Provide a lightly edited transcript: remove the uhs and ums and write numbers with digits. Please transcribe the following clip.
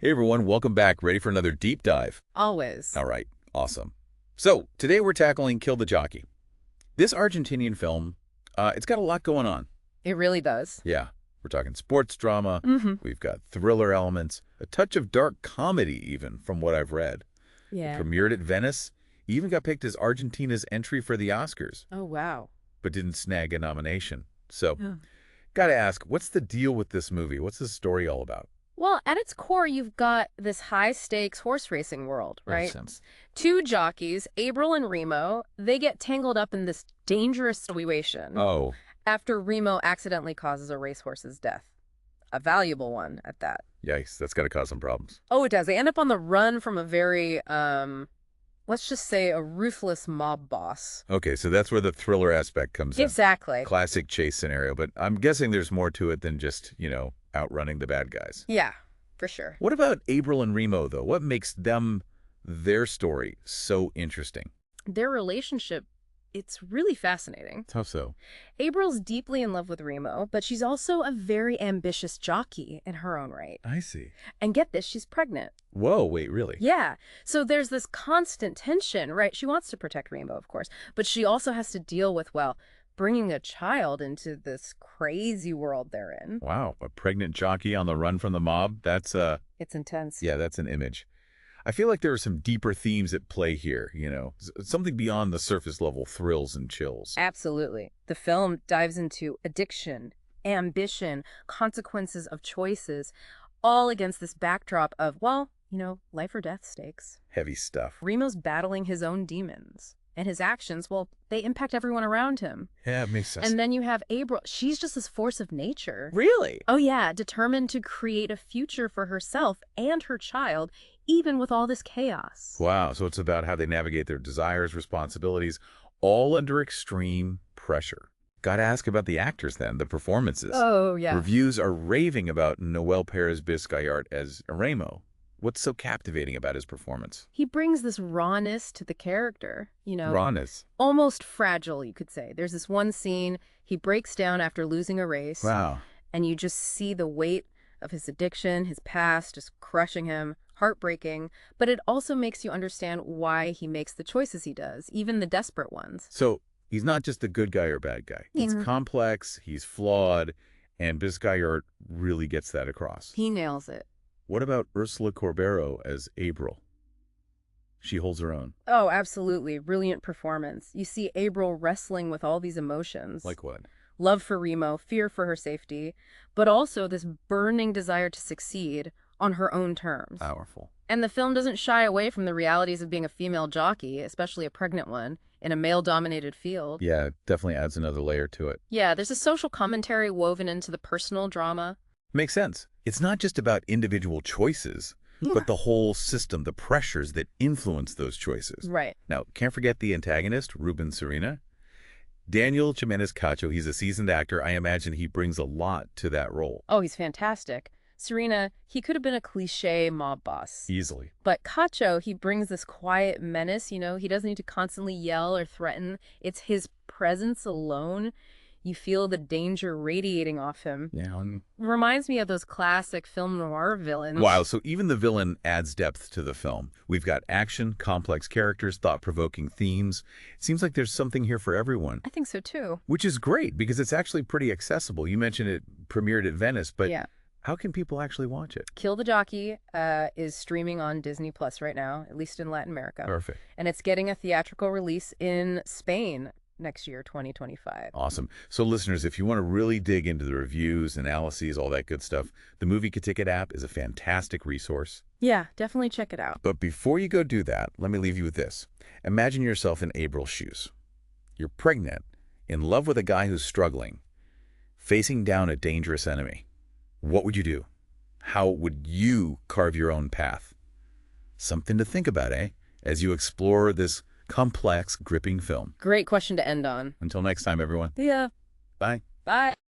Hey everyone, welcome back. Ready for another deep dive? Always. All right, awesome. So, today we're tackling Kill the Jockey. This Argentinian film, it's got a lot going on. It really does. Yeah, we're talking sports drama, Mm-hmm. we've got thriller elements, a touch of dark comedy even, from what I've read. Yeah. It premiered at Venice, even got picked as Argentina's entry for the Oscars, Oh, wow. but didn't snag a nomination. So, Yeah. gotta ask, what's the deal with this movie? What's the story all about? Well, at its core, you've got this high-stakes horse racing world, right? Makes sense. Two jockeys, Abril and Remo, they get tangled up in this dangerous situation Oh, after Remo accidentally causes a racehorse's death. A valuable one at that. yikes, that's gotta cause some problems. Oh, it does. They end up on the run from a very, let's just say a ruthless mob boss. Okay, so that's where the thriller aspect comes in. Exactly. Classic chase scenario, but I'm guessing there's more to it than just, outrunning the bad guys. Yeah, for sure. What about Abril and Remo, though? What makes their story so interesting? Their relationship, it's really fascinating. How so? April's deeply in love with Remo, but she's also a very ambitious jockey in her own right. I see. And get this, she's pregnant. Whoa, wait, really? Yeah. So there's this constant tension, right? She wants to protect Remo, of course, but she also has to deal with, well, bringing a child into this crazy world they're in. Wow, a pregnant jockey on the run from the mob? That's, It's intense. yeah, that's an image. I feel like there are some deeper themes at play here, something beyond the surface level thrills and chills. Absolutely. The film dives into addiction, ambition, consequences of choices, all against this backdrop of, well, life or death stakes. Heavy stuff. Remo's battling his own demons. And his actions, well, they impact everyone around him. Yeah, it makes sense. And then you have Abril. She's just this force of nature. Really? Oh, yeah, determined to create a future for herself and her child, even with all this chaos. Wow, so it's about how they navigate their desires, responsibilities, all under extreme pressure. Gotta ask about the actors then, the performances. Oh, yeah. Reviews are raving about Nahuel Pérez Biscayart as Remo. What's so captivating about his performance? He brings this rawness to the character, Rawness. almost fragile, you could say. There's this one scene, he breaks down after losing a race. Wow. And you just see the weight of his addiction, his past, just crushing him, heartbreaking. But it also makes you understand why he makes the choices he does, even the desperate ones. So he's not just a good guy or bad guy. He's complex, he's flawed, and Biscayart really gets that across. He nails it. What about Úrsula Corberó as Abril? She holds her own. Oh, absolutely. Brilliant performance. You see Abril wrestling with all these emotions. Like what? Love for Remo, fear for her safety, but also this burning desire to succeed on her own terms. Powerful. And the film doesn't shy away from the realities of being a female jockey, especially a pregnant one, in a male-dominated field. Yeah, it definitely adds another layer to it. Yeah, there's a social commentary woven into the personal drama. Makes sense. It's not just about individual choices, but the whole system, the pressures that influence those choices. Right. Now, can't forget the antagonist, Rubén Sirena. Daniel Giménez Cacho, he's a seasoned actor. I imagine he brings a lot to that role. Oh, he's fantastic. Serena, he could have been a cliche mob boss. Easily. But Cacho, he brings this quiet menace, he doesn't need to constantly yell or threaten. It's his presence alone. You feel the danger radiating off him. Yeah. Reminds me of those classic film noir villains. Wow, so even the villain adds depth to the film. We've got action, complex characters, thought-provoking themes. It seems like there's something here for everyone. I think so, too. Which is great, because it's actually pretty accessible. You mentioned it premiered at Venice, but Yeah. how can people actually watch it? Kill the Jockey is streaming on Disney Plus right now, at least in Latin America. Perfect. And it's getting a theatrical release in Spain next year, 2025. Awesome. So listeners, if you want to really dig into the reviews, analyses, all that good stuff, the Movie Ticket app is a fantastic resource. Yeah, definitely check it out. But before you go do that, let me leave you with this. Imagine yourself in April's shoes. You're pregnant, in love with a guy who's struggling, facing down a dangerous enemy. What would you do? How would you carve your own path? Something to think about, as you explore this complex, gripping film. Great question to end on. Until next time, everyone. Yeah. Bye. Bye.